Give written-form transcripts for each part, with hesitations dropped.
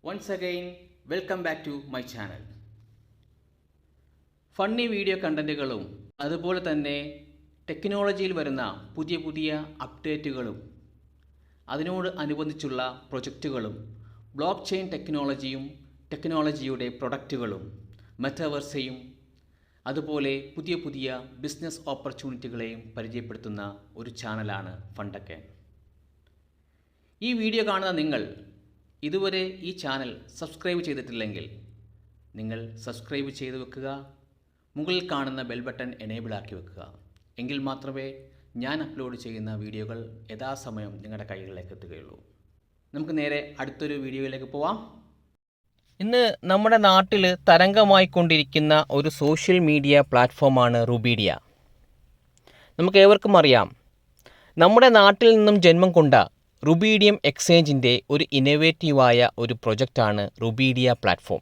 Once again, welcome back to my channel. Funny video കണ്ടൻറ്റുകളും അതുപോലെ തന്നെ ടെക്നോളജിയിൽ വരുന്ന പുതിയ പുതിയ അപ്ഡേറ്റുകളും അതിനോട് അനുബന്ധിച്ചുള്ള പ്രൊജക്റ്റുകളും ബ്ലോക്ക് ചെയിൻ ടെക്നോളജിയും ടെക്നോളജിയുടെ പ്രൊഡക്റ്റുകളും മെറ്റാവേഴ്സയും അതുപോലെ പുതിയ പുതിയ ബിസിനസ് ഓപ്പർച്യൂണിറ്റികളെയും പരിചയപ്പെടുത്തുന്ന ഒരു ചാനലാണ് ഫണ്ടൊക്കെ. ഈ വീഡിയോ കാണുന്ന നിങ്ങൾ ഇതുവരെ ഈ ചാനൽ സബ്സ്ക്രൈബ് ചെയ്തിട്ടില്ലെങ്കിൽ നിങ്ങൾ സബ്സ്ക്രൈബ് ചെയ്ത് വെക്കുക. മുകളിൽ കാണുന്ന ബെൽ ബട്ടൺ എനേബിൾ ആക്കി വെക്കുക. എങ്കിൽ മാത്രമേ ഞാൻ അപ്ലോഡ് ചെയ്യുന്ന വീഡിയോകൾ യഥാസമയം നിങ്ങളുടെ കൈകളിലേക്ക് എത്തുകയുള്ളൂ. നമുക്ക് നേരെ അടുത്തൊരു വീഡിയോയിലേക്ക് പോവാം. ഇന്ന് നമ്മുടെ നാട്ടിൽ തരംഗമായിക്കൊണ്ടിരിക്കുന്ന ഒരു സോഷ്യൽ മീഡിയ പ്ലാറ്റ്ഫോമാണ് റുബീഡിയ. നമുക്ക് ഏവർക്കും അറിയാം, നമ്മുടെ നാട്ടിൽ നിന്നും ജന്മം കൊണ്ട റുബീഡിയം എക്സ്ചേഞ്ചിൻ്റെ ഒരു ഇന്നോവേറ്റീവായ ഒരു പ്രൊജക്റ്റാണ് റുബീഡിയ പ്ലാറ്റ്ഫോം.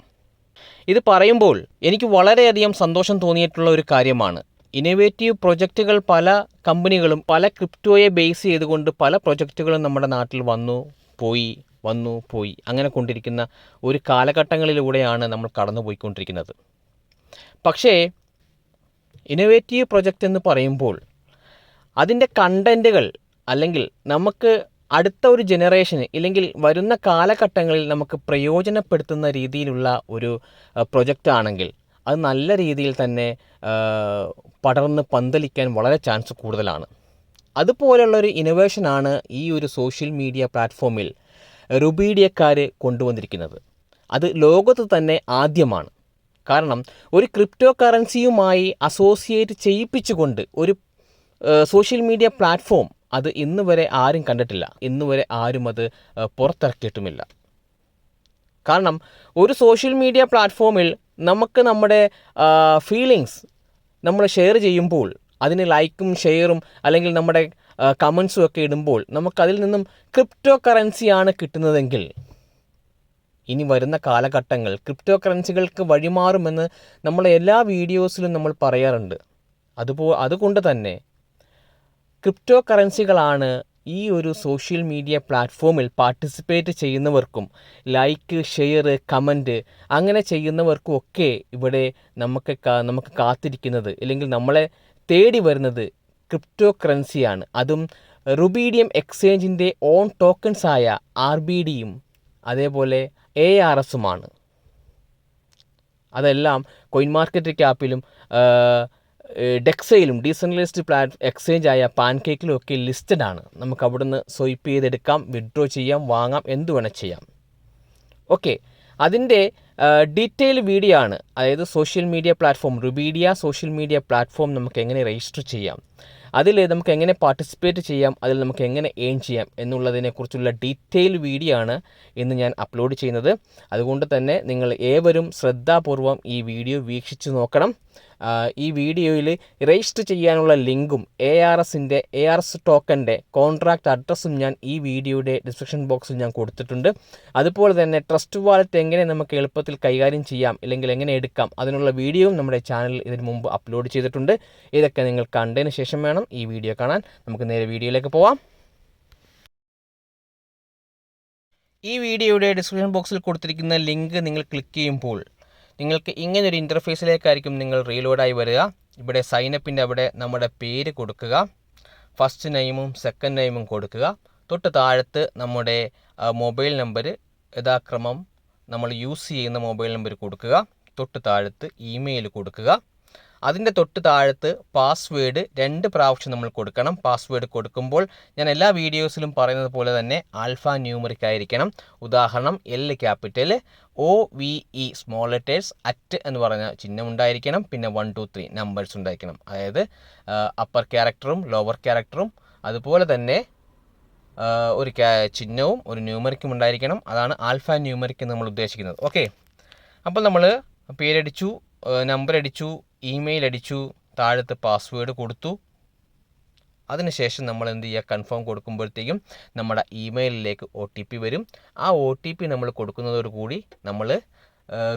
ഇത് പറയുമ്പോൾ എനിക്ക് വളരെയധികം സന്തോഷം തോന്നിയിട്ടുള്ള ഒരു കാര്യമാണ്. ഇന്നോവേറ്റീവ് പ്രൊജക്റ്റുകൾ പല കമ്പനികളും പല ക്രിപ്റ്റോയെ ബേസ് ചെയ്തുകൊണ്ട് പല പ്രൊജക്റ്റുകളും നമ്മുടെ നാട്ടിൽ വന്നു പോയി അങ്ങനെ കൊണ്ടിരിക്കുന്ന ഒരു കാലഘട്ടങ്ങളിലൂടെയാണ് നമ്മൾ കടന്നു പോയിക്കൊണ്ടിരിക്കുന്നത്. പക്ഷേ ഇന്നോവേറ്റീവ് പ്രൊജക്റ്റ് എന്ന് പറയുമ്പോൾ അതിൻ്റെ കണ്ടൻറ്റുകൾ അല്ലെങ്കിൽ നമുക്ക് അടുത്ത ഒരു ജനറേഷന് ഇല്ലെങ്കിൽ വരുന്ന കാലഘട്ടങ്ങളിൽ നമുക്ക് പ്രയോജനപ്പെടുത്തുന്ന രീതിയിലുള്ള ഒരു പ്രൊജക്റ്റ് ആണെങ്കിൽ അത് നല്ല രീതിയിൽ തന്നെ പടർന്ന് പന്തലിക്കാൻ വളരെ ചാൻസ് കൂടുതലാണ്. അതുപോലുള്ളൊരു ഇന്നോവേഷനാണ് ഈ ഒരു സോഷ്യൽ മീഡിയ പ്ലാറ്റ്ഫോമിൽ റുബീഡിയക്കാർ കൊണ്ടുവന്നിരിക്കുന്നത്. അത് ലോകത്ത് തന്നെ ആദ്യമാണ്. കാരണം ഒരു ക്രിപ്റ്റോ കറൻസിയുമായി അസോസിയേറ്റ് ചെയ്യിപ്പിച്ചുകൊണ്ട് ഒരു സോഷ്യൽ മീഡിയ പ്ലാറ്റ്ഫോം അത് ഇന്ന് വരെ ആരും കണ്ടിട്ടില്ല. ഇന്ന് വരെ ആരും അത് പുറത്തിറക്കിയിട്ടുമില്ല. കാരണം ഒരു സോഷ്യൽ മീഡിയ പ്ലാറ്റ്ഫോമിൽ നമുക്ക് നമ്മുടെ ഫീലിങ്സ് നമ്മൾ ഷെയർ ചെയ്യുമ്പോൾ അതിന് ലൈക്കും ഷെയറും അല്ലെങ്കിൽ നമ്മുടെ കമൻസും ഒക്കെ ഇടുമ്പോൾ നമുക്കതിൽ നിന്നും ക്രിപ്റ്റോ കറൻസിയാണ് കിട്ടുന്നതെങ്കിൽ ഇനി വരുന്ന കാലഘട്ടങ്ങൾ ക്രിപ്റ്റോ കറൻസികൾക്ക് വഴിമാറുമെന്ന് നമ്മളെ എല്ലാ വീഡിയോസിലും നമ്മൾ പറയാറുണ്ട്. അതുകൊണ്ട് തന്നെ ക്രിപ്റ്റോ കറൻസികളാണ് ഈ ഒരു സോഷ്യൽ മീഡിയ പ്ലാറ്റ്ഫോമിൽ പാർട്ടിസിപ്പേറ്റ് ചെയ്യുന്നവർക്കും ലൈക്ക് ഷെയർ കമൻറ്റ് അങ്ങനെ ചെയ്യുന്നവർക്കും ഒക്കെ ഇവിടെ നമുക്ക് കാത്തിരിക്കുന്നത് അല്ലെങ്കിൽ നമ്മളെ തേടി വരുന്നത് ക്രിപ്റ്റോ കറൻസിയാണ്. അതും റുബീഡിയം എക്സ്ചേഞ്ചിൻ്റെ ഓൺ ടോക്കൺസായ RBDയും അതേപോലെ ARSുമാണ്. അതെല്ലാം കോയിൻ മാർക്കറ്റ് ക്യാപ്പിലും ഡെക്സയിലും ഡീസെൻട്രലൈസ്ഡ് എക്സ്ചേഞ്ചായ പാൻകേക്കിലും ഒക്കെ ലിസ്റ്റഡ് ആണ്. നമുക്ക് അവിടുന്ന് സ്വൈപ്പ് ചെയ്തെടുക്കാം, വിഡ്രോ ചെയ്യാം, വാങ്ങാം, എന്ത് വേണം ചെയ്യാം. ഓക്കെ, അതിൻ്റെ ഡീറ്റെയിൽ വീഡിയോ ആണ്. അതായത് സോഷ്യൽ മീഡിയ പ്ലാറ്റ്ഫോം റുബീഡിയ സോഷ്യൽ മീഡിയ പ്ലാറ്റ്ഫോം നമുക്ക് എങ്ങനെ രജിസ്റ്റർ ചെയ്യാം, അതിൽ നമുക്ക് എങ്ങനെ പാർട്ടിസിപ്പേറ്റ് ചെയ്യാം, അതിൽ നമുക്ക് എങ്ങനെ ഏൺ ചെയ്യാം എന്നുള്ളതിനെക്കുറിച്ചുള്ള ഡീറ്റെയിൽ വീഡിയോ ആണ് ഇന്ന് ഞാൻ അപ്ലോഡ് ചെയ്യുന്നത്. അതുകൊണ്ട് തന്നെ നിങ്ങൾ ഏവരും ശ്രദ്ധാപൂർവം ഈ വീഡിയോ വീക്ഷിച്ച് നോക്കണം. ഈ വീഡിയോയിൽ രജിസ്റ്റർ ചെയ്യാനുള്ള ലിങ്കും ARS ടോക്കൻ്റെ കോൺട്രാക്റ്റ് അഡ്രസ്സും ഞാൻ ഈ വീഡിയോയുടെ ഡിസ്ക്രിപ്ഷൻ ബോക്സിൽ ഞാൻ കൊടുത്തിട്ടുണ്ട്. അതുപോലെ തന്നെ ട്രസ്റ്റ് വാലറ്റ് എങ്ങനെ നമുക്ക് എളുപ്പത്തിൽ കൈകാര്യം ചെയ്യാം അല്ലെങ്കിൽ എങ്ങനെ എടുക്കാം അതിനുള്ള വീഡിയോയും നമ്മുടെ ചാനലിൽ ഇതിന് മുമ്പ് അപ്ലോഡ് ചെയ്തിട്ടുണ്ട്. ഇതൊക്കെ നിങ്ങൾ കണ്ടതിന് ശേഷം വേണം ഈ വീഡിയോ കാണാൻ. നമുക്ക് നേരെ വീഡിയോയിലേക്ക് പോവാം. ഈ വീഡിയോയുടെ ഡിസ്ക്രിപ്ഷൻ ബോക്സിൽ കൊടുത്തിരിക്കുന്ന ലിങ്ക് നിങ്ങൾ ക്ലിക്ക് ചെയ്യുമ്പോൾ നിങ്ങൾക്ക് ഇങ്ങനൊരു ഇൻ്റർഫേസിലേക്കായിരിക്കും നിങ്ങൾ റീലോഡായി വരിക. ഇവിടെ സൈനപ്പിൻ്റെ അവിടെ നമ്മുടെ പേര് കൊടുക്കുക, ഫസ്റ്റ് നെയിമും സെക്കൻഡ് നെയിമും കൊടുക്കുക. തൊട്ട് താഴത്ത് നമ്മുടെ മൊബൈൽ നമ്പർ യഥാക്രമം നമ്മൾ യൂസ് ചെയ്യുന്ന മൊബൈൽ നമ്പർ കൊടുക്കുക. തൊട്ട് താഴത്ത് ഇമെയിൽ കൊടുക്കുക. അതിൻ്റെ തൊട്ട് താഴത്ത് പാസ്വേഡ് 2 പ്രാവശ്യം നമ്മൾ കൊടുക്കണം. പാസ്വേഡ് കൊടുക്കുമ്പോൾ ഞാൻ എല്ലാ വീഡിയോസിലും പറയുന്നത് പോലെ തന്നെ ആൽഫ ന്യൂമറിക് ആയിരിക്കണം. ഉദാഹരണം L capital, OVE small letters, @ എന്ന് പറഞ്ഞ ചിഹ്നം ഉണ്ടായിരിക്കണം. പിന്നെ 1 2 3 നമ്പേഴ്സ് ഉണ്ടായിരിക്കണം. അതായത് അപ്പർ ക്യാരക്ടറും ലോവർ ക്യാരക്ടറും അതുപോലെ തന്നെ ഒരു ചിഹ്നവും ഒരു ന്യൂമറിക്കും ഉണ്ടായിരിക്കണം. അതാണ് ആൽഫ ന്യൂമറിക് എന്ന് നമ്മൾ ഉദ്ദേശിക്കുന്നത്. ഓക്കെ, അപ്പോൾ നമ്മൾ പേരടിച്ചു, നമ്പർ അടിച്ചു, ഇമെയിൽ അടിച്ചു, താഴത്ത് പാസ്വേഡ് കൊടുത്തു. അതിനുശേഷം നമ്മൾ എന്ത് ചെയ്യുക, കൺഫേം കൊടുക്കുമ്പോഴത്തേക്കും നമ്മുടെ ഇമെയിലിലേക്ക് OTP വരും. ആ OTP നമ്മൾ കൊടുക്കുന്നതോടുകൂടി നമ്മൾ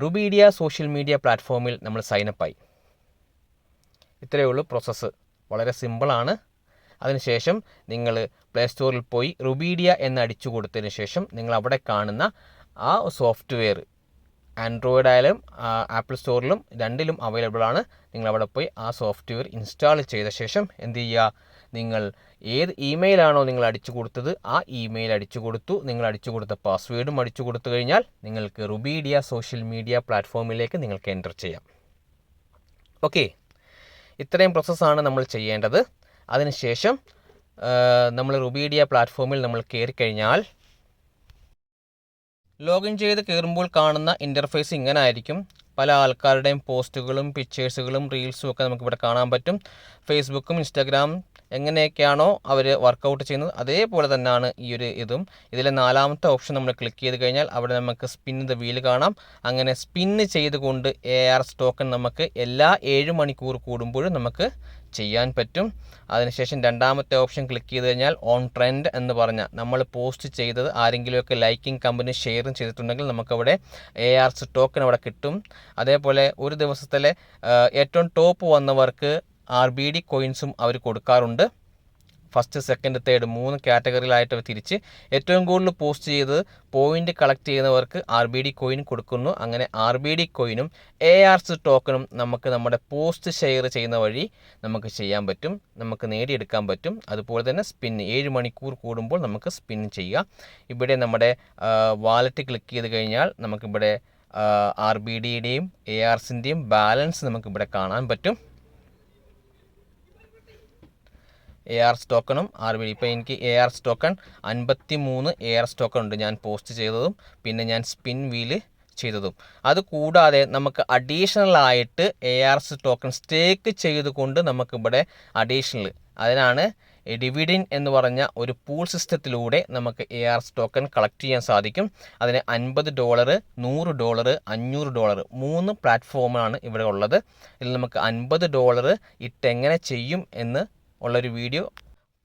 റുബീഡിയ സോഷ്യൽ മീഡിയ പ്ലാറ്റ്ഫോമിൽ നമ്മൾ സൈനപ്പായി. ഇത്രയേ ഉള്ളൂ പ്രോസസ്സ്. വളരെ സിമ്പിളാണ്. അതിനുശേഷം നിങ്ങൾ പ്ലേ സ്റ്റോറിൽ പോയി റുബീഡിയ എന്ന് അടിച്ചു കൊടുത്തതിന് ശേഷം നിങ്ങൾ അവിടെ കാണുന്ന ആ സോഫ്റ്റ്വെയർ ആൻഡ്രോയിഡ് ആയാലും ആപ്പിൾ സ്റ്റോറിലും രണ്ടിലും അവൈലബിൾ ആണ്. നിങ്ങൾ അവിടെ പോയി ആ സോഫ്റ്റ്വെയർ ഇൻസ്റ്റാൾ ചെയ്ത ശേഷം എന്ത് ചെയ്യുക, നിങ്ങൾ ഏത് ഇമെയിലാണോ നിങ്ങൾ അടിച്ചു കൊടുത്തത് ആ ഇമെയിൽ അടിച്ചു കൊടുത്തു. നിങ്ങൾ അടിച്ചു കൊടുത്ത പാസ്വേഡും അടിച്ചു കൊടുത്തു കഴിഞ്ഞാൽ നിങ്ങൾക്ക് റുബീഡിയ സോഷ്യൽ മീഡിയ പ്ലാറ്റ്ഫോമിലേക്ക് നിങ്ങൾക്ക് എൻ്റർ ചെയ്യാം. ഓക്കെ, ഇത്രയും പ്രോസസ്സാണ് നമ്മൾ ചെയ്യേണ്ടത്. അതിനുശേഷം നമ്മൾ റുബീഡിയ പ്ലാറ്റ്ഫോമിൽ നമ്മൾ കയറിക്കഴിഞ്ഞാൽ ലോഗിൻ ചെയ്ത് കയറുമ്പോൾ കാണുന്ന ഇൻ്റർഫേസ് ഇങ്ങനെ ആയിരിക്കും. പല ആൾക്കാരുടെയും പോസ്റ്റുകളും പിക്ചേഴ്സുകളും റീൽസും ഒക്കെ നമുക്കിവിടെ കാണാൻ പറ്റും. ഫേസ്ബുക്കും ഇൻസ്റ്റാഗ്രാം എങ്ങനെയൊക്കെയാണോ അവർ വർക്കൗട്ട് ചെയ്യുന്നത് അതേപോലെ തന്നെയാണ് ഈ ഒരു ഇതും. ഇതിലെ 4ാമത്തെ ഓപ്ഷൻ നമ്മൾ ക്ലിക്ക് ചെയ്ത് കഴിഞ്ഞാൽ അവിടെ നമുക്ക് സ്പിൻ ദ വീൽ കാണാം. അങ്ങനെ സ്പിന്ന് ചെയ്തുകൊണ്ട് ARS ടോക്കൺ നമുക്ക് എല്ലാ 7 മണിക്കൂർ കൂടുമ്പോഴും നമുക്ക് ചെയ്യാൻ പറ്റും. അതിനുശേഷം 2ാമത്തെ ഓപ്ഷൻ ക്ലിക്ക് ചെയ്ത് കഴിഞ്ഞാൽ ഓൺ ട്രെൻഡ് എന്ന് പറഞ്ഞാൽ നമ്മൾ പോസ്റ്റ് ചെയ്തത് ആരെങ്കിലുമൊക്കെ ലൈക്കിങ് കമ്പനി ഷെയറും ചെയ്തിട്ടുണ്ടെങ്കിൽ നമുക്കവിടെ ARS ടോക്കൺ അവിടെ കിട്ടും. അതേപോലെ ഒരു ദിവസത്തിലെ ഏറ്റവും ടോപ്പ് വന്നവർക്ക് RBD കോയിൻസും അവർ കൊടുക്കാറുണ്ട്. ഫസ്റ്റ്, സെക്കൻഡ്, തേർഡ് 3 കാറ്റഗറിയിലായിട്ട് തിരിച്ച് ഏറ്റവും കൂടുതൽ പോസ്റ്റ് ചെയ്ത് പോയിന്റ് കളക്ട് ചെയ്യുന്നവർക്ക് RBD കോയിൻ കൊടുക്കുന്നു. അങ്ങനെ RBD കോയിനും ARS ടോക്കണും നമുക്ക് നമ്മുടെ പോസ്റ്റ് ഷെയർ ചെയ്യുന്ന വഴി നമുക്ക് ചെയ്യാൻ പറ്റും, നമുക്ക് നേടിയെടുക്കാൻ പറ്റും. അതുപോലെ തന്നെ സ്പിൻ 7 മണിക്കൂർ കൂടുമ്പോൾ നമുക്ക് സ്പിൻ ചെയ്യുക. ഇവിടെ നമ്മുടെ വാലറ്റ് ക്ലിക്ക് ചെയ്ത് കഴിഞ്ഞാൽ നമുക്കിവിടെ RBDയുടെയും ARSൻ്റെയും ബാലൻസ് നമുക്കിവിടെ കാണാൻ പറ്റും. ARS ടോക്കണും RBD. ഇപ്പോൾ എനിക്ക് ARS ടോക്കൺ 53 ARS ടോക്കൺ ഉണ്ട്, ഞാൻ പോസ്റ്റ് ചെയ്തതും പിന്നെ ഞാൻ സ്പിൻ വീല് ചെയ്തതും. അതുകൂടാതെ നമുക്ക് അഡീഷണൽ ആയിട്ട് ARS ടോക്കൺ സ്റ്റേക്ക് ചെയ്തുകൊണ്ട് നമുക്കിവിടെ അഡീഷണൽ, അതിനാണ് ഡിവിഡൻ എന്ന് പറഞ്ഞ ഒരു പൂൾ സിസ്റ്റത്തിലൂടെ നമുക്ക് ARS ടോക്കൺ കളക്ട് ചെയ്യാൻ സാധിക്കും. അതിന് $50, $100, $500 3 പ്ലാറ്റ്ഫോമാണ് ഇവിടെ ഉള്ളത്. ഇതിൽ നമുക്ക് $50 ഇട്ടെങ്ങനെ ചെയ്യും എന്ന് ഉള്ളൊരു വീഡിയോ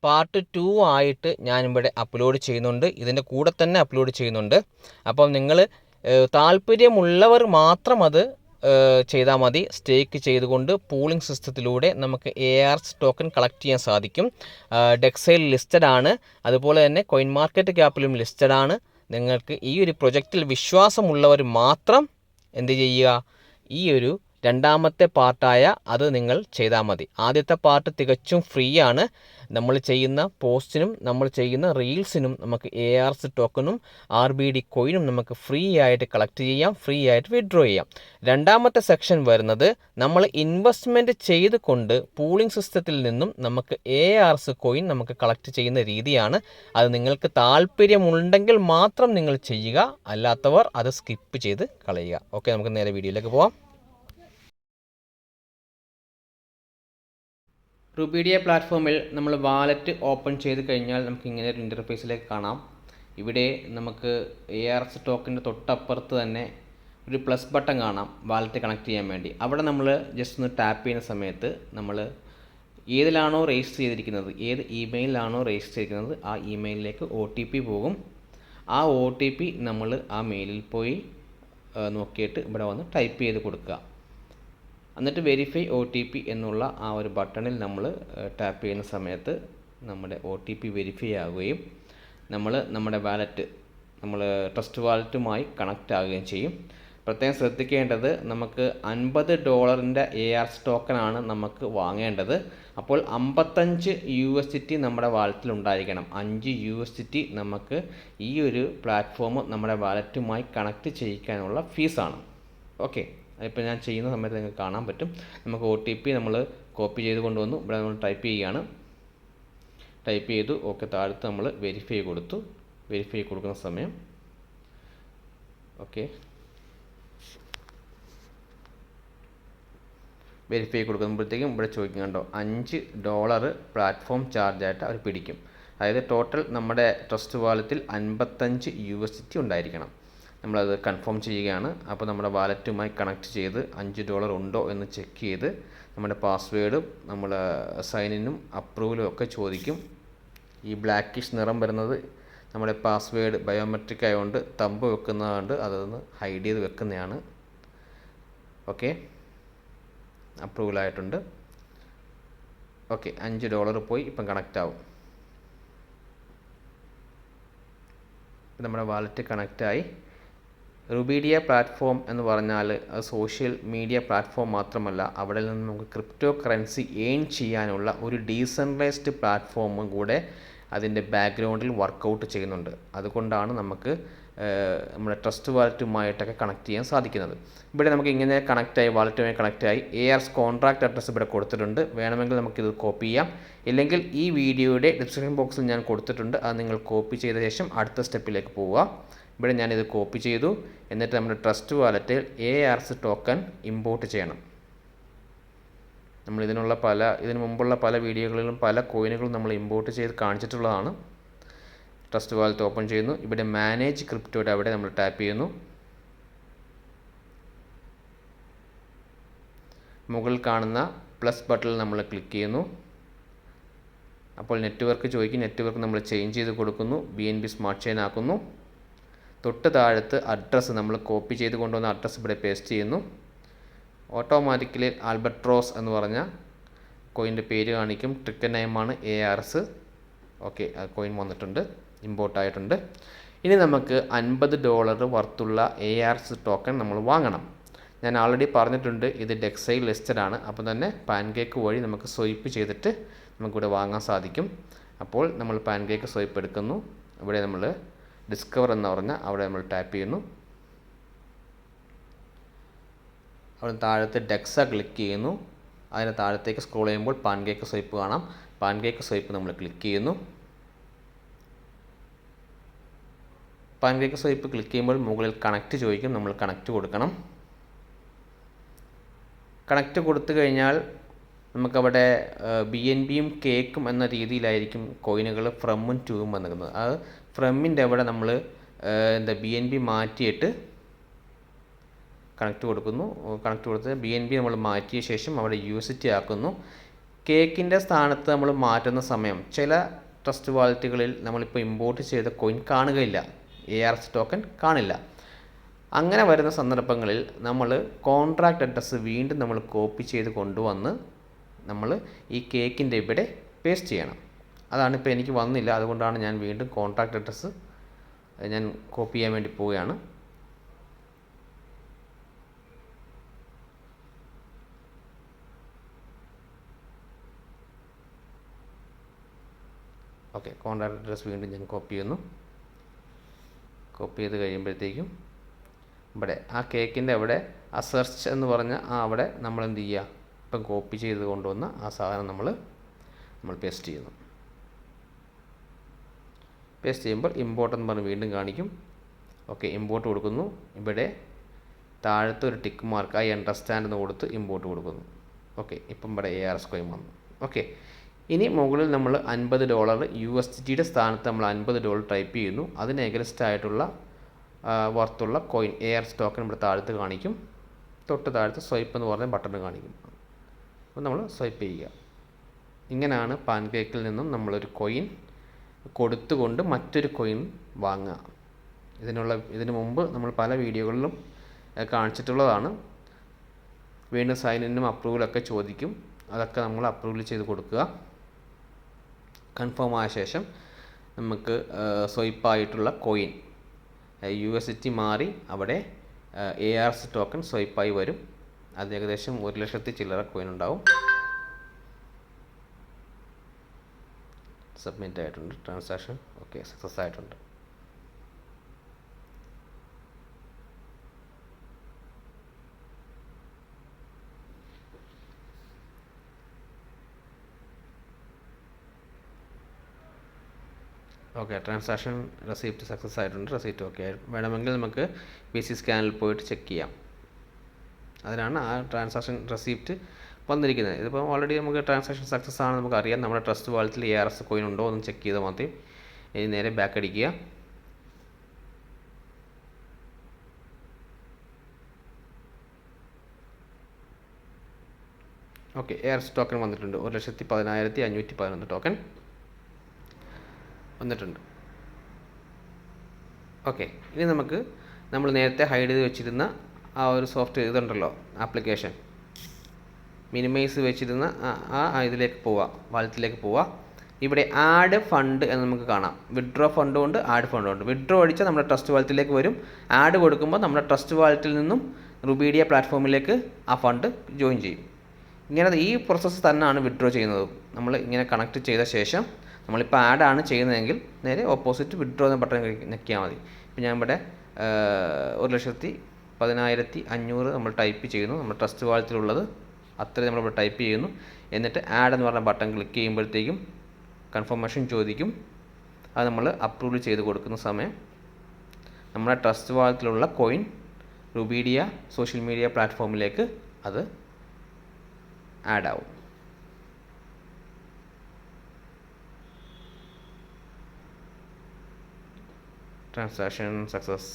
പാർട്ട് 2 ആയിട്ട് ഞാനിവിടെ അപ്ലോഡ് ചെയ്യുന്നുണ്ട്. ഇതിൻ്റെ കൂടെ തന്നെ അപ്ലോഡ് ചെയ്യുന്നുണ്ട്. അപ്പം നിങ്ങൾ താല്പര്യമുള്ളവർ മാത്രം അത് ചെയ്താൽ മതി. സ്റ്റേക്ക് ചെയ്തുകൊണ്ട് പൂളിംഗ് സിസ്റ്റത്തിലൂടെ നമുക്ക് ARS ടോക്കൺ കളക്ട് ചെയ്യാൻ സാധിക്കും. ഡെക്സൈൽ ലിസ്റ്റഡ് ആണ്, അതുപോലെ തന്നെ കോയിൻ മാർക്കറ്റ് ക്യാപ്പിലും ലിസ്റ്റഡ് ആണ്. നിങ്ങൾക്ക് ഈ ഒരു പ്രൊജക്റ്റിൽ വിശ്വാസമുള്ളവർ മാത്രം എന്ത് ചെയ്യുക, ഈ ഒരു 2ാമത്തെ പാർട്ടായ അത് നിങ്ങൾ ചെയ്താൽ മതി. ആദ്യത്തെ പാർട്ട് തികച്ചും ഫ്രീ ആണ്. നമ്മൾ ചെയ്യുന്ന പോസ്റ്റിനും നമ്മൾ ചെയ്യുന്ന റീൽസിനും നമുക്ക് ARS ടോക്കണും RBD കോയിനും നമുക്ക് ഫ്രീ ആയിട്ട് കളക്ട് ചെയ്യാം, ഫ്രീ ആയിട്ട് വിഡ്രോ ചെയ്യാം. 2ാമത്തെ സെക്ഷൻ വരുന്നത് നമ്മൾ ഇൻവെസ്റ്റ്മെൻറ്റ് ചെയ്തുകൊണ്ട് പൂളിംഗ് സിസ്റ്റത്തിൽ നിന്നും നമുക്ക് ARS കോയിൻ നമുക്ക് കളക്ട് ചെയ്യുന്ന രീതിയാണ്. അത് നിങ്ങൾക്ക് താല്പര്യമുണ്ടെങ്കിൽ മാത്രം നിങ്ങൾ ചെയ്യുക, അല്ലാത്തവർ അത് സ്കിപ്പ് ചെയ്ത് കളയുക. ഓക്കെ, നമുക്ക് നേരെ വീഡിയോയിലേക്ക് പോവാം. റുബീഡിയ പ്ലാറ്റ്ഫോമിൽ നമ്മൾ വാലറ്റ് ഓപ്പൺ ചെയ്ത് കഴിഞ്ഞാൽ നമുക്ക് ഇങ്ങനെ ഒരു ഇൻ്റർഫേസിലേക്ക് കാണാം. ഇവിടെ നമുക്ക് ARS ടോക്കൻ്റെ തൊട്ടപ്പുറത്ത് തന്നെ ഒരു പ്ലസ് ബട്ടൺ കാണാം വാലറ്റ് കണക്ട് ചെയ്യാൻ വേണ്ടി. അവിടെ നമ്മൾ ജസ്റ്റ് ഒന്ന് ടാപ്പ് ചെയ്യുന്ന സമയത്ത് നമ്മൾ ഏതിലാണോ രജിസ്റ്റർ ചെയ്തിരിക്കുന്നത്, ഏത് ഇമെയിലാണോ രജിസ്റ്റർ ചെയ്തിരിക്കുന്നത് ആ ഇമെയിലിലേക്ക് OTP പോകും. ആ OTP നമ്മൾ ആ മെയിലിൽ പോയി നോക്കിയിട്ട് ഇവിടെ വന്ന് ടൈപ്പ് ചെയ്ത് കൊടുക്കുക. എന്നിട്ട് വെരിഫൈ OTP എന്നുള്ള ആ ഒരു ബട്ടണിൽ നമ്മൾ ടാപ്പ് ചെയ്യുന്ന സമയത്ത് നമ്മുടെ OTP വെരിഫൈ ആകുകയും നമ്മുടെ വാലറ്റ് നമ്മൾ ട്രസ്റ്റ് വാലറ്റുമായി കണക്റ്റ് ആകുകയും ചെയ്യും. പ്രത്യേകം ശ്രദ്ധിക്കേണ്ടത്, നമുക്ക് $50 ARS ടോക്കനാണ് നമുക്ക് വാങ്ങേണ്ടത്. അപ്പോൾ 55 USDT നമ്മുടെ വാലറ്റിൽ ഉണ്ടായിരിക്കണം. 5 USDT നമുക്ക് ഈ ഒരു പ്ലാറ്റ്ഫോം നമ്മുടെ വാലറ്റുമായി കണക്റ്റ് ചെയ്യിക്കാനുള്ള ഫീസാണ്. ഓക്കെ, ഇപ്പോൾ ഞാൻ ചെയ്യുന്ന സമയത്ത് നിങ്ങൾക്ക് കാണാൻ പറ്റും. നമുക്ക് OTP നമ്മൾ കോപ്പി ചെയ്ത് കൊണ്ടുവന്നു, ഇവിടെ നമ്മൾ ടൈപ്പ് ചെയ്യുകയാണ്. ടൈപ്പ് ചെയ്തു, ഓക്കെ, താഴത്ത് നമ്മൾ വെരിഫൈ കൊടുത്തു. വെരിഫൈ കൊടുക്കുന്ന സമയം ഓക്കെ, വെരിഫൈ കൊടുക്കുമ്പോഴത്തേക്കും ഇവിടെ ചോദിക്കുന്നുണ്ടോ $5 പ്ലാറ്റ്ഫോം ചാർജായിട്ട് അവർ പിടിക്കും. അതായത് ടോട്ടൽ നമ്മുടെ ട്രസ്റ്റ് വാലറ്റിൽ 55 USDT ഉണ്ടായിരിക്കണം. നമ്മളത് കൺഫേം ചെയ്യുകയാണ്. അപ്പോൾ നമ്മുടെ വാലറ്റുമായി കണക്ട് ചെയ്ത് $5 ഉണ്ടോ എന്ന് ചെക്ക് ചെയ്ത് നമ്മുടെ പാസ്വേഡും നമ്മൾ സൈനിനും അപ്രൂവലും ഒക്കെ ചോദിക്കും. ഈ ബ്ലാക്കിഷ് നിറം വരുന്നത് നമ്മുടെ പാസ്വേഡ് ബയോമെട്രിക് ആയതുകൊണ്ട് തമ്പ് വെക്കുന്നതുകൊണ്ട് അതൊന്ന് ഹൈഡ് ചെയ്ത് വെക്കുന്നതാണ്. ഓക്കെ, അപ്രൂവലായിട്ടുണ്ട്. ഓക്കെ, $5 പോയി ഇപ്പം കണക്റ്റ് ആവും. നമ്മുടെ വാലറ്റ് കണക്റ്റായി. റുബീഡിയ പ്ലാറ്റ്ഫോം എന്ന് പറഞ്ഞാൽ അത് സോഷ്യൽ മീഡിയ പ്ലാറ്റ്ഫോം മാത്രമല്ല, അവിടെ നിന്ന് നമുക്ക് ക്രിപ്റ്റോ കറൻസി ഏൺ ചെയ്യാനുള്ള ഒരു ഡീസെൻട്രലൈസ്ഡ് പ്ലാറ്റ്ഫോമും കൂടെ അതിൻ്റെ ബാക്ക്ഗ്രൗണ്ടിൽ വർക്കൗട്ട് ചെയ്യുന്നുണ്ട്. അതുകൊണ്ടാണ് നമുക്ക് നമ്മുടെ ട്രസ്റ്റ് വാലറ്റുമായിട്ടൊക്കെ കണക്ട് ചെയ്യാൻ സാധിക്കുന്നത്. ഇവിടെ നമുക്ക് ഇങ്ങനെ കണക്റ്റായി, വാലറ്റുമായി കണക്റ്റായി ARS കോൺട്രാക്റ്റ് അഡ്രസ്സ് ഇവിടെ കൊടുത്തിട്ടുണ്ട്. വേണമെങ്കിൽ നമുക്കിത് കോപ്പി ചെയ്യാം, ഇല്ലെങ്കിൽ ഈ വീഡിയോയുടെ ഡിസ്ക്രിപ്ഷൻ ബോക്സിൽ ഞാൻ കൊടുത്തിട്ടുണ്ട്. അത് നിങ്ങൾ കോപ്പി ചെയ്ത ശേഷം അടുത്ത സ്റ്റെപ്പിലേക്ക് പോവുക. ഇവിടെ ഞാനിത് കോപ്പി ചെയ്തു. എന്നിട്ട് നമ്മുടെ ട്രസ്റ്റ് വാലറ്റിൽ ARS ടോക്കൺ ഇമ്പോർട്ട് ചെയ്യണം. നമ്മൾ ഇതിനു മുമ്പുള്ള പല വീഡിയോകളിലും പല കോയിനുകളും നമ്മൾ ഇമ്പോർട്ട് ചെയ്ത് കാണിച്ചിട്ടുള്ളതാണ്. ട്രസ്റ്റ് വാലറ്റ് ഓപ്പൺ ചെയ്യുന്നു. ഇവിടെ മാനേജ് ക്രിപ്റ്റോയുടെ അവിടെ നമ്മൾ ടാപ്പ് ചെയ്യുന്നു. മുകളിൽ കാണുന്ന പ്ലസ് ബട്ടണിൽ നമ്മൾ ക്ലിക്ക് ചെയ്യുന്നു. അപ്പോൾ നെറ്റ്വർക്ക് ചോദിക്കും. നെറ്റ്വർക്ക് നമ്മൾ ചേഞ്ച് ചെയ്ത് കൊടുക്കുന്നു. BNB സ്മാർട്ട് ചെയിൻ ആക്കുന്നു. തൊട്ട് താഴത്ത് അഡ്രസ്സ് നമ്മൾ കോപ്പി ചെയ്ത് കൊണ്ടുവന്ന അഡ്രസ്സ് ഇവിടെ പേസ്റ്റ് ചെയ്യുന്നു. ഓട്ടോമാറ്റിക്കലി ആൽബട്രോസ് എന്ന് പറഞ്ഞ കോയിൻ്റെ പേര് കാണിക്കും. ട്രിക്കർ നെയിമാണ് ARS. ഓക്കെ, ആ കോയിൻ വന്നിട്ടുണ്ട്, ഇമ്പോർട്ടായിട്ടുണ്ട്. ഇനി നമുക്ക് $50 വർത്തുള്ള ARS ടോക്കൺ നമ്മൾ വാങ്ങണം. ഞാൻ ആൾറെഡി പറഞ്ഞിട്ടുണ്ട് ഇത് ഡെക്സൈൽ ലിസ്റ്റഡ് ആണ്. അപ്പോൾ തന്നെ പാൻകേക്ക് വഴി നമുക്ക് സ്വൈപ്പ് ചെയ്തിട്ട് നമുക്കിവിടെ വാങ്ങാൻ സാധിക്കും. അപ്പോൾ നമ്മൾ പാൻകേക്ക് സ്വൈപ്പ് എടുക്കുന്നു. ഇവിടെ നമ്മൾ ഡിസ്കവർ എന്ന് പറഞ്ഞാൽ അവിടെ നമ്മൾ ടാപ്പ് ചെയ്യുന്നു. അവിടെ താഴത്ത് ഡെക്സ ക്ലിക്ക് ചെയ്യുന്നു. അതിന് താഴത്തേക്ക് സ്ക്രോൾ ചെയ്യുമ്പോൾ പാൻകേക്ക് സ്വൈപ്പ് കാണാം. പാൻകേക്ക് സ്വൈപ്പ് നമ്മൾ ക്ലിക്ക് ചെയ്യുന്നു. പാൻകേക്ക് സ്വൈപ്പ് ക്ലിക്ക് ചെയ്യുമ്പോൾ മുകളിൽ കണക്റ്റ് ചോദിക്കും. നമ്മൾ കണക്റ്റ് കൊടുക്കണം. കണക്റ്റ് കൊടുത്തു കഴിഞ്ഞാൽ നമുക്കവിടെ BNBയും കേക്കും എന്ന രീതിയിലായിരിക്കും കോയിനുകൾ ഫ്രമും ടൂവും വന്നിരിക്കുന്നത്. അത് ഫ്രമിൻ്റെ അവിടെ നമ്മൾ BNB മാറ്റിയിട്ട് കണക്റ്റ് കൊടുക്കുന്നു. കണക്റ്റ് കൊടുത്ത് BNB നമ്മൾ മാറ്റിയ ശേഷം അവിടെ USDT ആക്കുന്നു. കേക്കിൻ്റെ സ്ഥാനത്ത് നമ്മൾ മാറ്റുന്ന സമയം ചില ട്രസ്റ്റ് വാലറ്റുകളിൽ നമ്മളിപ്പോൾ ഇമ്പോർട്ട് ചെയ്ത കോയിൻ കാണുകയില്ല, ARS ടോക്കൺ കാണില്ല. അങ്ങനെ വരുന്ന സന്ദർഭങ്ങളിൽ നമ്മൾ കോൺട്രാക്റ്റ് അഡ്രസ്സ് വീണ്ടും നമ്മൾ കോപ്പി ചെയ്ത് കൊണ്ടുവന്ന് നമ്മൾ ഈ കേക്കിൻ്റെ ഇവിടെ പേസ്റ്റ് ചെയ്യണം. അതാണ് ഇപ്പോൾ എനിക്ക് വന്നില്ല, അതുകൊണ്ടാണ് ഞാൻ വീണ്ടും കോൺട്രാക്റ്റ് അഡ്രസ്സ് ഞാൻ കോപ്പി ചെയ്യാൻ വേണ്ടി പോവുകയാണ്. ഓക്കെ, കോൺട്രാക്റ്റ് അഡ്രസ്സ് വീണ്ടും ഞാൻ കോപ്പി ചെയ്യുന്നു. കോപ്പി ചെയ്ത് കഴിയുമ്പോഴത്തേക്കും ഇവിടെ ആ കേക്കിൻ്റെ അവിടെ ആ സെർച്ച് എന്ന് പറഞ്ഞ അവിടെ നമ്മൾ എന്ത് ചെയ്യുക, ഇപ്പം കോപ്പി ചെയ്ത് കൊണ്ടുവന്ന ആ സാധനം നമ്മൾ പേസ്റ്റ് ചെയ്യുന്നു. പേസ്റ്റ് ചെയ്യുമ്പോൾ ഇമ്പോർട്ട് എന്ന് പറഞ്ഞ് വീണ്ടും കാണിക്കും. ഓക്കെ, ഇമ്പോർട്ട് കൊടുക്കുന്നു. ഇവിടെ താഴത്ത് ഒരു ടിക്ക് മാർക്ക് ഐ അണ്ടർസ്റ്റാൻഡ് എന്ന് കൊടുത്ത് ഇമ്പോർട്ട് കൊടുക്കുന്നു. ഓക്കെ, ഇപ്പം ഇവിടെ ARS കോയിൻ വന്നു. ഓക്കെ, ഇനി മുകളിൽ നമ്മൾ $50 USDTയുടെ സ്ഥാനത്ത് നമ്മൾ $50 ടൈപ്പ് ചെയ്യുന്നു. അതിന് എഗൻസ്റ്റ് ആയിട്ടുള്ള വർത്തുള്ള കോയിൻ ARS ടോക്കൺ ഇവിടെ താഴത്ത് കാണിക്കും. തൊട്ട് താഴത്ത് സ്വൈപ്പ് എന്ന് പറഞ്ഞ ബട്ടൺ കാണിക്കും. അപ്പോൾ നമ്മൾ സ്വൈപ്പ് ചെയ്യുക. ഇങ്ങനെയാണ് പാൻകേക്കിൽ നിന്നും നമ്മളൊരു കോയിൻ കൊടുത്തുകൊണ്ട് മറ്റൊരു കോയിൻ വാങ്ങുക. ഇതിനു മുമ്പ് നമ്മൾ പല വീഡിയോകളിലും കാണിച്ചിട്ടുള്ളതാണ്. വീണ്ടും സൈൻ ഇന്നും അപ്രൂവലൊക്കെ ചോദിക്കും. അതൊക്കെ നമ്മൾ അപ്രൂവൽ ചെയ്ത് കൊടുക്കുക. കൺഫേം ആയ ശേഷം നമുക്ക് സ്വൈപ്പായിട്ടുള്ള കോയിൻ USDT മാറി അവിടെ ARS ടോക്കൺ സ്വൈപ്പായി വരും. അത് ഏകദേശം 1,00,000 ചില്ലറ കോയിൻ ഉണ്ടാവും. സബ്മിറ്റ് ആയിട്ടുണ്ട് ട്രാൻസാക്ഷൻ. ഓക്കെ, സക്സസ് ആയിട്ടുണ്ട്. ഓക്കെ, ട്രാൻസാക്ഷൻ റെസിപ്റ്റ് സക്സസ് ആയിട്ടുണ്ട്. Receipt okay. വേണമെങ്കിൽ നമുക്ക് BC സ്കാനിൽ പോയിട്ട് ചെക്ക് ചെയ്യാം. അതിനാണ് ആ ട്രാൻസാക്ഷൻ റെസിപ്റ്റ് വന്നിരിക്കുന്നത്. ഇതിപ്പോൾ ഓൾറെഡി നമുക്ക് ട്രാൻസാക്ഷൻ സക്സസ് ആണ് നമുക്കറിയാം. നമ്മുടെ ട്രസ്റ്റ് വാലറ്റിൽ ARS കോയിൻ ഉണ്ടോ എന്ന് ചെക്ക് ചെയ്താൽ മതി. ഇനി നേരെ ബാക്ക് അടിക്കുക. ഓക്കെ, ARS ടോക്കൺ വന്നിട്ടുണ്ട്. 1,10,511 ടോക്കൺ വന്നിട്ടുണ്ട്. ഓക്കെ, ഇനി നമ്മൾ നേരത്തെ ഹൈഡ് ചെയ്ത് വെച്ചിരുന്ന ആ ഒരു സോഫ്റ്റ്വെയർ ഇതുണ്ടല്ലോ, ആപ്ലിക്കേഷൻ മിനിമൈസ് വെച്ചിരുന്ന ഇതിലേക്ക് പോവുക, വാലറ്റിലേക്ക് പോവുക. ഇവിടെ ആഡ് ഫണ്ട് എന്ന് നമുക്ക് കാണാം. വിഡ്രോ ഫണ്ടും ഉണ്ട്, ആഡ് ഫണ്ടും ഉണ്ട്. വിഡ്രോ അടിച്ചാൽ നമ്മുടെ ട്രസ്റ്റ് വാലറ്റിലേക്ക് വരും. ആഡ് കൊടുക്കുമ്പോൾ നമ്മുടെ ട്രസ്റ്റ് വാലറ്റിൽ നിന്നും റുബീഡിയ പ്ലാറ്റ്ഫോമിലേക്ക് ആ ഫണ്ട് ജോയിൻ ചെയ്യും. ഇങ്ങനെ ഈ പ്രോസസ്സ് തന്നെയാണ് വിഡ്രോ ചെയ്യുന്നത്. നമ്മൾ ഇങ്ങനെ കണക്ട് ചെയ്ത ശേഷം നമ്മളിപ്പോൾ ആഡാണ് ചെയ്യുന്നതെങ്കിൽ നേരെ ഓപ്പോസിറ്റ് വിഡ്രോ എന്ന ബട്ടൺ ഞെക്കിയാൽ മതി. ഇപ്പോൾ ഞാൻ ഇവിടെ 1,10,500 നമ്മൾ ടൈപ്പ് ചെയ്യുന്നു. നമ്മുടെ ട്രസ്റ്റ് വാലറ്റിലുള്ളത് അത്രയും നമ്മളിവിടെ ടൈപ്പ് ചെയ്യുന്നു. എന്നിട്ട് ആഡ് എന്ന് പറഞ്ഞ ബട്ടൺ ക്ലിക്ക് ചെയ്യുമ്പോഴത്തേക്കും കൺഫർമേഷൻ ചോദിക്കും. അത് നമ്മൾ അപ്രൂവ് ചെയ്ത് കൊടുക്കുന്ന സമയം നമ്മുടെ ട്രസ്റ്റ് വാലറ്റിലുള്ള കോയിൻ റുബീഡിയ സോഷ്യൽ മീഡിയ പ്ലാറ്റ്ഫോമിലേക്ക് അത് ആഡ് ആവും. Transaction success.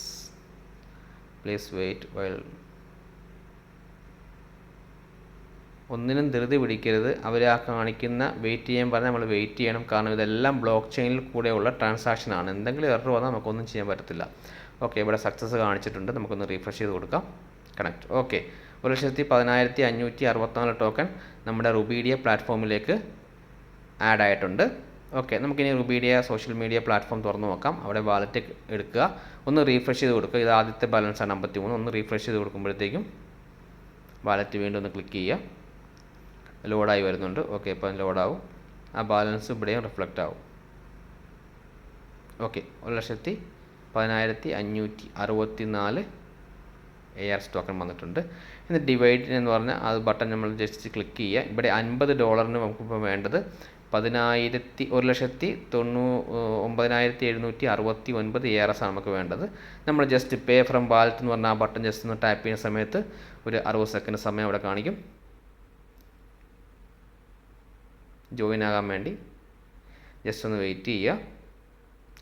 Please wait while. ഒന്നിനും ധൃതി പിടിക്കരുത്. അവർ ആ കാണിക്കുന്ന വെയിറ്റ് ചെയ്യാൻ പറഞ്ഞാൽ നമ്മൾ വെയിറ്റ് ചെയ്യണം. കാരണം ഇതെല്ലാം ബ്ലോക്ക് ചെയിനിൽ കൂടെയുള്ള ട്രാൻസാക്ഷനാണ്. എന്തെങ്കിലും എറർ വന്നാൽ നമുക്കൊന്നും ചെയ്യാൻ പറ്റത്തില്ല. ഓക്കെ, ഇവിടെ സക്സസ് കാണിച്ചിട്ടുണ്ട്. നമുക്കൊന്ന് റീഫ്രഷ് ചെയ്ത് കൊടുക്കാം. കണക്ട്. ഓക്കെ, 1,10,564 ടോക്കൺ നമ്മുടെ റുബീഡിയ പ്ലാറ്റ്ഫോമിലേക്ക് ആഡ് ആയിട്ടുണ്ട്. ഓക്കെ, നമുക്കിനി റുബീഡിയ സോഷ്യൽ മീഡിയ പ്ലാറ്റ്ഫോം തുറന്ന് നോക്കാം. അവിടെ വാലറ്റ് എടുക്കുക, ഒന്ന് റീഫ്രഷ് ചെയ്ത് കൊടുക്കുക. ഇത് ആദ്യത്തെ ബാലൻസാണ് 53. ഒന്ന് റീഫ്രഷ് ചെയ്ത് കൊടുക്കുമ്പോഴത്തേക്കും വാലറ്റ് വീണ്ടും ഒന്ന് ക്ലിക്ക് ചെയ്യുക. ലോഡായി വരുന്നുണ്ട്. ഓക്കെ, ഇപ്പോൾ ലോഡാവും. ആ ബാലൻസ് ഇവിടെയും റിഫ്ലക്റ്റ് ആവും. ഓക്കെ, 1,10,564 ARS ടോക്കൺ വന്നിട്ടുണ്ട്. ഇനി ഡിവൈഡ് എന്ന് പറഞ്ഞാൽ അത് ബട്ടൺ നമ്മൾ ജസ്റ്റ് ക്ലിക്ക് ചെയ്യുക. ഇവിടെ $50 നമുക്കിപ്പോൾ വേണ്ടത് 1,969 ARS ആണ് നമുക്ക് വേണ്ടത്. നമ്മൾ ജസ്റ്റ് പേ ഫ്രം വാലറ്റ് എന്ന് പറഞ്ഞാൽ ആ ബട്ടൺ ജസ്റ്റ് ഒന്ന് ടാപ്പ് ചെയ്യുന്ന സമയത്ത് ഒരു 60 സെക്കൻഡ് സമയം അവിടെ കാണിക്കും. ജോയിൻ ആകാൻ വേണ്ടി ജസ്റ്റ് ഒന്ന് വെയിറ്റ് ചെയ്യുക.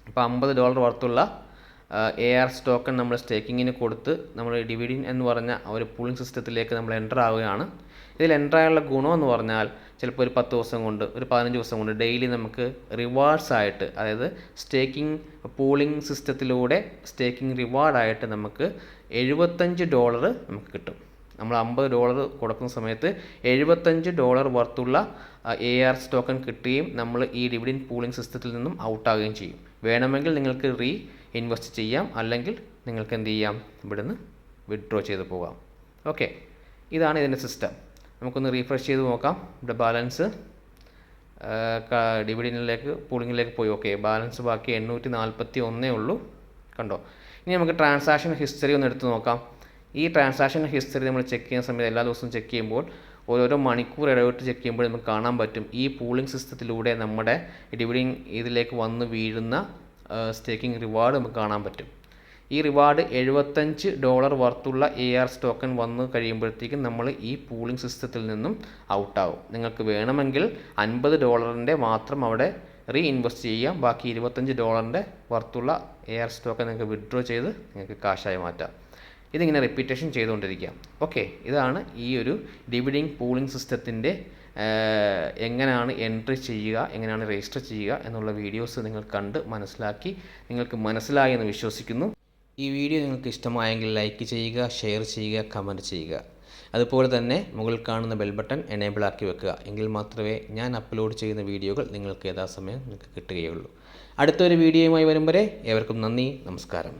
അപ്പോൾ $50 വർത്തുള്ള ARS ടോക്കൺ നമ്മൾ സ്റ്റേക്കിങ്ങിന് കൊടുത്ത് നമ്മൾ ഡിവിഡൻ എന്ന് പറഞ്ഞ ഒരു പൂളിംഗ് സിസ്റ്റത്തിലേക്ക് നമ്മൾ എൻ്റർ ആവുകയാണ്. ഇതിൽ എൻ്റർ ആയുള്ള ഗുണമെന്ന് പറഞ്ഞാൽ ചിലപ്പോൾ ഒരു 10 ദിവസം കൊണ്ട്, ഒരു 15 ദിവസം കൊണ്ട് ഡെയിലി നമുക്ക് റിവാർഡ്സ് ആയിട്ട്, അതായത് സ്റ്റേക്കിംഗ് പൂളിംഗ് സിസ്റ്റത്തിലൂടെ സ്റ്റേക്കിംഗ് റിവാർഡായിട്ട് നമുക്ക് $75 നമുക്ക് കിട്ടും. നമ്മൾ $50 കൊടുക്കുന്ന സമയത്ത് $75 വർത്തുള്ള ARS ടോക്കൺ കിട്ടുകയും നമ്മൾ ഈ ഡിവിഡൻ പൂളിംഗ് സിസ്റ്റത്തിൽ നിന്നും ഔട്ടാവുകയും ചെയ്യും. വേണമെങ്കിൽ നിങ്ങൾക്ക് ഇൻവെസ്റ്റ് ചെയ്യാം, അല്ലെങ്കിൽ നിങ്ങൾക്ക് എന്ത് ചെയ്യാം, ഇവിടുന്ന് വിഡ്രോ ചെയ്ത് പോകാം. ഓക്കെ, ഇതാണ് ഇതിൻ്റെ സിസ്റ്റം. നമുക്കൊന്ന് റീഫ്രഷ് ചെയ്ത് നോക്കാം. ഇവിടെ ബാലൻസ് ഡിവിഡനിലേക്ക് പൂളിങ്ങിലേക്ക് പോയി. ഓക്കെ, ബാലൻസ് ബാക്കി 841 ഉള്ളൂ. കണ്ടോ? ഇനി നമുക്ക് ട്രാൻസാക്ഷൻ ഹിസ്റ്ററി ഒന്ന് എടുത്ത് നോക്കാം. ഈ ട്രാൻസാക്ഷൻ ഹിസ്റ്ററി നമ്മൾ ചെക്ക് ചെയ്യുന്ന സമയത്ത് എല്ലാ ദിവസവും ചെക്ക് ചെയ്യുമ്പോൾ ഓരോരോ മണിക്കൂർ ഇടവിട്ട് ചെക്ക് ചെയ്യുമ്പോൾ നമുക്ക് കാണാൻ പറ്റും ഈ പൂളിംഗ് സിസ്റ്റത്തിലൂടെ നമ്മുടെ ഡിവിഡൻ ഇതിലേക്ക് വന്ന് വീഴുന്ന സ്റ്റേക്കിംഗ് റിവാർഡ് നമുക്ക് കാണാൻ പറ്റും. ഈ റിവാർഡ് $75 വർത്തുള്ള ARS ടോക്കൺ വന്ന് കഴിയുമ്പോഴത്തേക്കും നമ്മൾ ഈ പൂളിംഗ് സിസ്റ്റത്തിൽ നിന്നും ഔട്ടാവും. നിങ്ങൾക്ക് വേണമെങ്കിൽ $50 മാത്രം അവിടെ ഇൻവെസ്റ്റ് ചെയ്യാം. ബാക്കി $25 വർത്തുള്ള ARS ടോക്കൺ നിങ്ങൾക്ക് വിഡ്രോ ചെയ്ത് നിങ്ങൾക്ക് കാശായി മാറ്റാം. ഇതിങ്ങനെ റിപ്പീറ്റേഷൻ ചെയ്തുകൊണ്ടിരിക്കാം. ഓക്കെ, ഇതാണ് ഈ ഒരു ഡിവിഡൻ പൂളിംഗ് സിസ്റ്റത്തിൻ്റെ എങ്ങനെയാണ് എൻട്രി ചെയ്യുക, എങ്ങനെയാണ് രജിസ്റ്റർ ചെയ്യുക എന്നുള്ള വീഡിയോസ് നിങ്ങൾ കണ്ട് മനസ്സിലാക്കി നിങ്ങൾക്ക് മനസ്സിലായി എന്ന് വിശ്വസിക്കുന്നു. ഈ വീഡിയോ നിങ്ങൾക്ക് ഇഷ്ടമായെങ്കിൽ ലൈക്ക് ചെയ്യുക, ഷെയർ ചെയ്യുക, കമൻറ്റ് ചെയ്യുക. അതുപോലെ തന്നെ മുകളിൽ കാണുന്ന ബെൽ ബട്ടൺ എനേബിൾ ആക്കി വെക്കുക. എങ്കിൽ മാത്രമേ ഞാൻ അപ്ലോഡ് ചെയ്യുന്ന വീഡിയോകൾ നിങ്ങൾക്ക് യഥാസമയം നിങ്ങൾക്ക് കിട്ടുകയുള്ളൂ. അടുത്തൊരു വീഡിയോയുമായി വരും വരെ ഏവർക്കും നന്ദി, നമസ്കാരം.